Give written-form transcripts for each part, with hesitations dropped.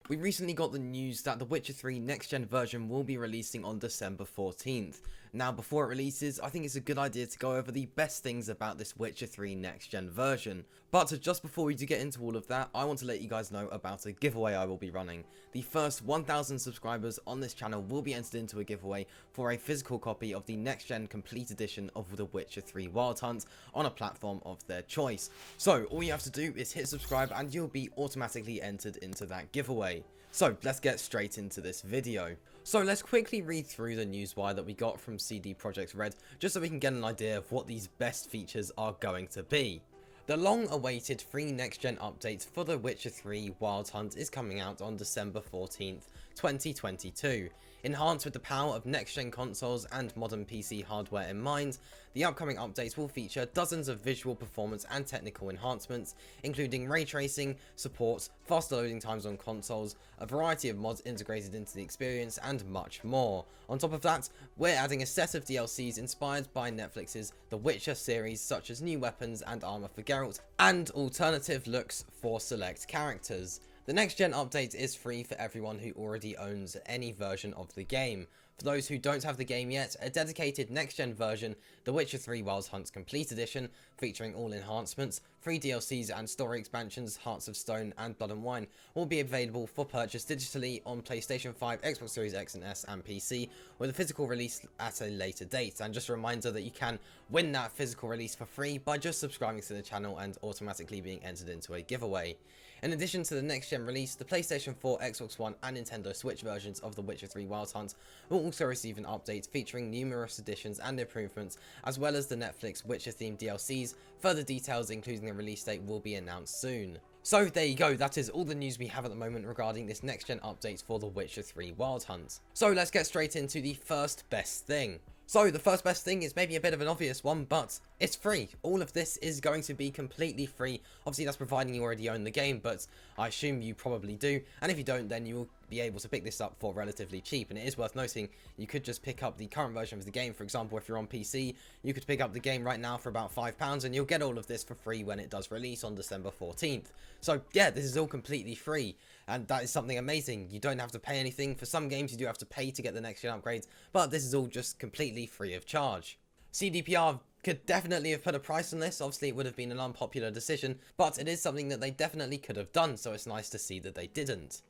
We recently got the news that The Witcher 3 next gen version will be releasing on December 14th. Now before it releases, I think it's a good idea to go over the best things about this Witcher 3 next gen version. But just before we do get into all of that, I want to let you guys know about a giveaway I will be running. The first 1000 subscribers on this channel will be entered into a giveaway for a physical copy of the next gen complete edition of The Witcher 3 Wild Hunt on a platform of their choice. So all you have to do is hit subscribe and you'll be automatically entered into that giveaway. So let's get straight into this video. So let's quickly read through the newswire that we got from CD Projekt RED just so we can get an idea of what these best features are going to be. The long-awaited free next-gen update for The Witcher 3 Wild Hunt is coming out on December 14th, 2022. Enhanced with the power of next-gen consoles and modern PC hardware in mind, the upcoming updates will feature dozens of visual performance and technical enhancements, including ray tracing, support, faster loading times on consoles, a variety of mods integrated into the experience, and much more. On top of that, we're adding a set of DLCs inspired by Netflix's The Witcher series, such as new weapons and armor for Geralt, and alternative looks for select characters. The next gen update is free for everyone who already owns any version of the game. For those who don't have the game yet, a dedicated next gen version, The Witcher 3 Wild Hunt Complete Edition, featuring all enhancements, free DLCs and story expansions, Hearts of Stone and Blood and Wine, will be available for purchase digitally on PlayStation 5, Xbox Series X and S and PC, with a physical release at a later date. And just a reminder that you can win that physical release for free by just subscribing to the channel and automatically being entered into a giveaway. In addition to the next gen release, the PlayStation 4, Xbox One and Nintendo Switch versions of The Witcher 3 Wild Hunt will also receive an update featuring numerous additions and improvements, as well as the Netflix Witcher themed DLCs. Further details including a release date will be announced soon. So there you go, that is all the news we have at the moment regarding this next gen update for The Witcher 3 Wild Hunt. So let's get straight into the first best thing. So the first best thing is maybe a bit of an obvious one, but it's free. All of this is going to be completely free. Obviously that's providing you already own the game, but I assume you probably do. And if you don't, then you will be able to pick this up for relatively cheap. And it is worth noting, you could just pick up the current version of the game. For example, if you're on PC, you could pick up the game right now for about £5 and you'll get all of this for free when it does release on December 14th. So yeah, this is all completely free. And that is something amazing. You don't have to pay anything. For some games you do have to pay to get the next gen upgrades, but this is all just completely free of charge. CDPR could definitely have put a price on this. Obviously it would have been an unpopular decision, but it is something that they definitely could have done, so it's nice to see that they didn't.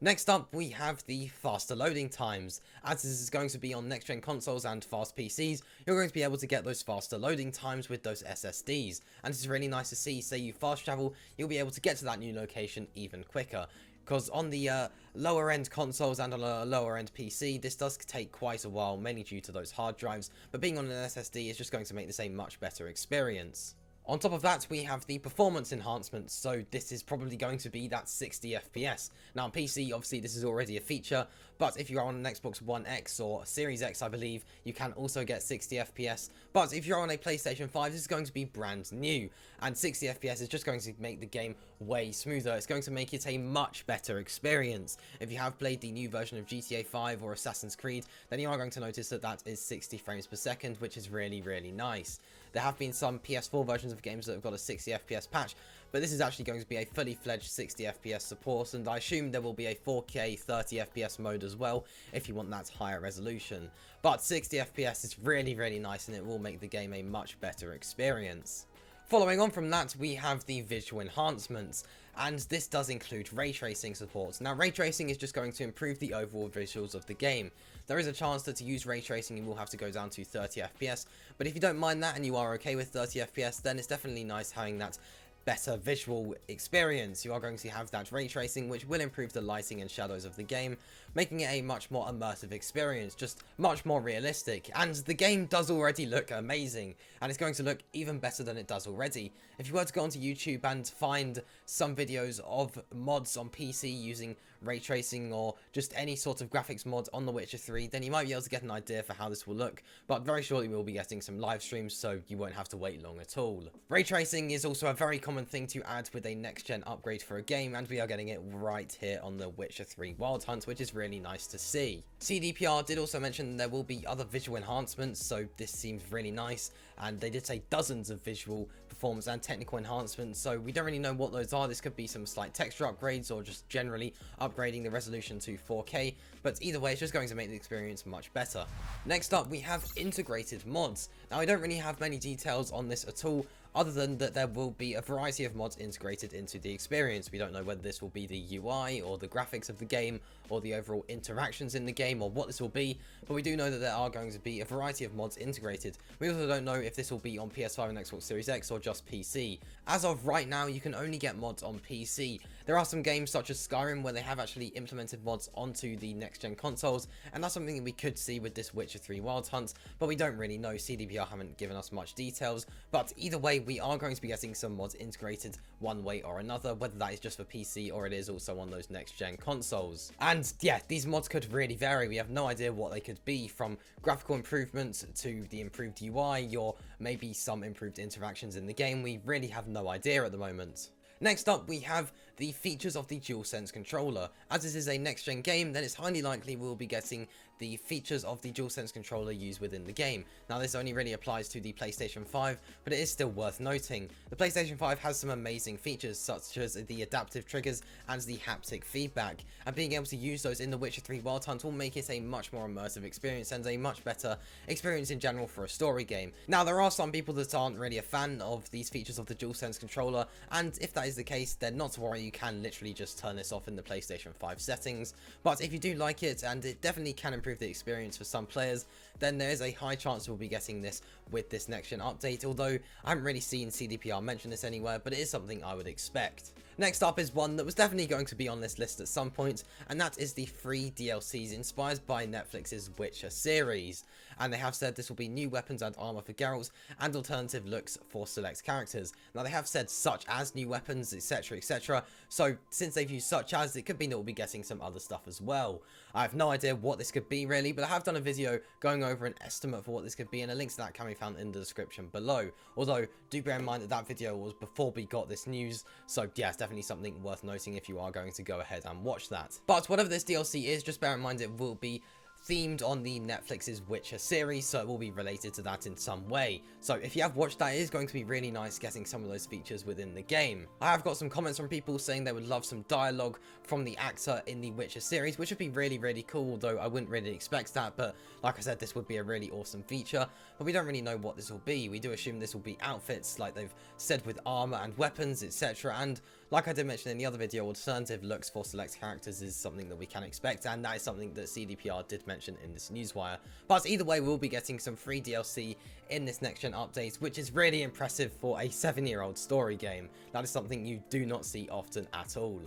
Next up, we have the faster loading times. As this is going to be on next-gen consoles and fast PCs, you're going to be able to get those faster loading times with those SSDs. And it's really nice to see, say you fast travel, you'll be able to get to that new location even quicker. Because on the lower end consoles and on a lower end PC, this does take quite a while, mainly due to those hard drives, but being on an SSD is just going to make this a much better experience. On top of that, we have the performance enhancements, so this is probably going to be that 60 FPS. Now on PC, obviously this is already a feature, but if you are on an Xbox One X or Series X, I believe, you can also get 60 FPS. But if you're on a PlayStation 5, this is going to be brand new, and 60 FPS is just going to make the game way smoother. It's going to make it a much better experience. If you have played the new version of GTA 5 or Assassin's Creed, then you are going to notice that that is 60 frames per second, which is really, really nice. There have been some PS4 versions of games that have got a 60 FPS patch, but this is actually going to be a fully fledged 60 FPS support, and I assume there will be a 4K 30 FPS mode as well if you want that higher resolution. But 60 FPS is really, really nice, and it will make the game a much better experience. Following on from that, we have the visual enhancements, and this does include ray tracing support. Now, ray tracing is just going to improve the overall visuals of the game. There is a chance that to use ray tracing you will have to go down to 30 FPS, but if you don't mind that and you are okay with 30 FPS, then it's definitely nice having that better visual experience. You are going to have that ray tracing, which will improve the lighting and shadows of the game, making it a much more immersive experience, just much more realistic. And the game does already look amazing, and it's going to look even better than it does already. If you were to go onto YouTube and find some videos of mods on PC using ray tracing or just any sort of graphics mod on The Witcher 3, then you might be able to get an idea for how this will look, but very shortly we'll be getting some live streams, so you won't have to wait long at all. Ray tracing is also a very common common thing to add with a next-gen upgrade for a game, and we are getting it right here on The Witcher 3 Wild Hunt, which is really nice to see. CDPR did also mention there will be other visual enhancements, so this seems really nice, and they did say dozens of visual, performance and technical enhancements, so we don't really know what those are. This could be some slight texture upgrades or just generally upgrading the resolution to 4K, but either way it's just going to make the experience much better. Next up we have integrated mods. Now I don't really have many details on this at all, other than that there will be a variety of mods integrated into the experience. We don't know whether this will be the UI or the graphics of the game or the overall interactions in the game or what this will be, but we do know that there are going to be a variety of mods integrated. We also don't know if this will be on PS5 and Xbox Series X or just PC. As of right now, you can only get mods on PC. There are some games such as Skyrim where they have actually implemented mods onto the next-gen consoles, and that's something that we could see with this Witcher 3 Wild Hunt, but we don't really know. CDPR haven't given us much details, but either way we are going to be getting some mods integrated one way or another, whether that is just for PC or it is also on those next-gen consoles. And yeah, these mods could really vary. We have no idea what they could be, from graphical improvements to the improved UI or maybe some improved interactions in the game. We really have no idea at the moment. Next up, we have the features of the DualSense controller. As this is a next-gen game, then it's highly likely we'll be getting the features of the DualSense controller used within the game. Now, this only really applies to the PlayStation 5, but it is still worth noting. The PlayStation 5 has some amazing features, such as the adaptive triggers and the haptic feedback, and being able to use those in The Witcher 3 Wild Hunt will make it a much more immersive experience and a much better experience in general for a story game. Now, there are some people that aren't really a fan of these features of the DualSense controller, and if that is the case, then not to worry, you can literally just turn this off in the PlayStation 5 settings. But if you do like it, and it definitely can improve the experience for some players, then there is a high chance we'll be getting this with this next gen update, although I haven't really seen CDPR mention this anywhere, but it is something I would expect. Next up is one that was definitely going to be on this list at some point, and that is the free DLCs inspired by Netflix's Witcher series. And they have said this will be new weapons and armor for Geralt and alternative looks for select characters. Now they have said such as new weapons, etc, etc, so since they've used such as, it could be that we'll be getting some other stuff as well. I have no idea what this could be really, but I have done a video going over an estimate for what this could be, and a link to that can be found in the description below. Although, do bear in mind that that video was before we got this news, so yeah, it's definitely something worth noting if you are going to go ahead and watch that. But whatever this DLC is, just bear in mind it will be themed on the Netflix's Witcher series, so it will be related to that in some way. So if you have watched that, it is going to be really nice getting some of those features within the game. I have got some comments from people saying they would love some dialogue from the actor in the Witcher series, which would be really cool, although I wouldn't really expect that, but like I said, this would be a really awesome feature, but we don't really know what this will be. We do assume this will be outfits, like they've said, with armor and weapons, etc, and like I did mention in the other video, alternative looks for select characters is something that we can expect, and that is something that CDPR did mention in this newswire. But either way, we'll be getting some free DLC in this next gen update, which is really impressive for a 7-year-old story game. That is something you do not see often at all.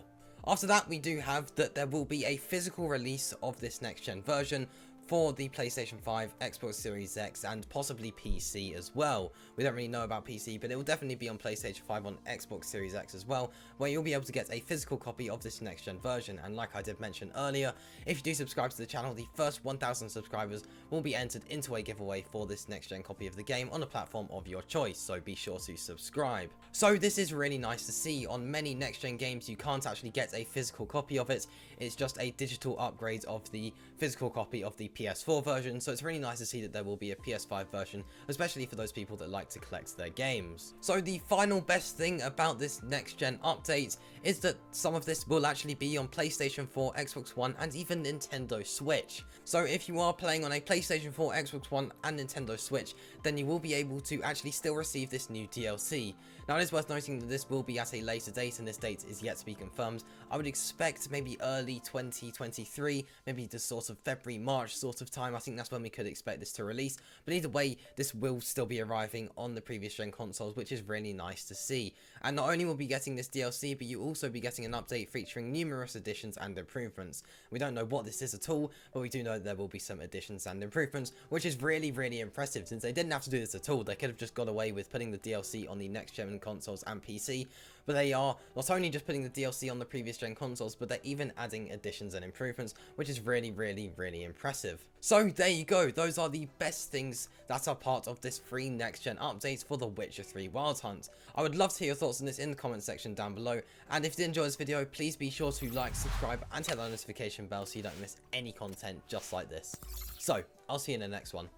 After that, we do have that there will be a physical release of this next gen version for the PlayStation 5, Xbox Series X, and possibly PC as well. We don't really know about PC, but it will definitely be on PlayStation 5, on Xbox Series X as well, where you'll be able to get a physical copy of this next gen version. And like I did mention earlier, if you do subscribe to the channel, the first 1,000 subscribers will be entered into a giveaway for this next gen copy of the game on a platform of your choice, so be sure to subscribe. So this is really nice to see. On many next gen games, you can't actually get a physical copy of it. It's just a digital upgrade of the physical copy of the PS4 version, so it's really nice to see that there will be a PS5 version, especially for those people that like to collect their games. So the final best thing about this next gen update is that some of this will actually be on PlayStation 4, Xbox One, and even Nintendo Switch. So if you are playing on a PlayStation 4, Xbox One, and Nintendo Switch, then you will be able to actually still receive this new DLC. Now it is worth noting that this will be at a later date, and this date is yet to be confirmed. I would expect maybe early 2023, maybe the sort of February, March sort of time. I think that's when we could expect this to release, but either way, this will still be arriving on the previous gen consoles, which is really nice to see. And not only will we be getting this DLC, but you'll also be getting an update featuring numerous additions and improvements. We don't know what this is at all, but we do know that there will be some additions and improvements, which is really impressive, since they didn't have to do this at all. They could have just got away with putting the DLC on the next gen consoles and PC, but they are not only just putting the DLC on the previous gen consoles, but they're even adding additions and improvements, which is really, really, really impressive. So there you go, those are the best things that are part of this free next gen updates for The Witcher 3 Wild Hunt. I would love to hear your thoughts on this in the comment section down below, and if you did enjoy this video, please be sure to like, subscribe, and hit that notification bell so you don't miss any content just like this. So, I'll see you in the next one.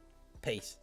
Peace.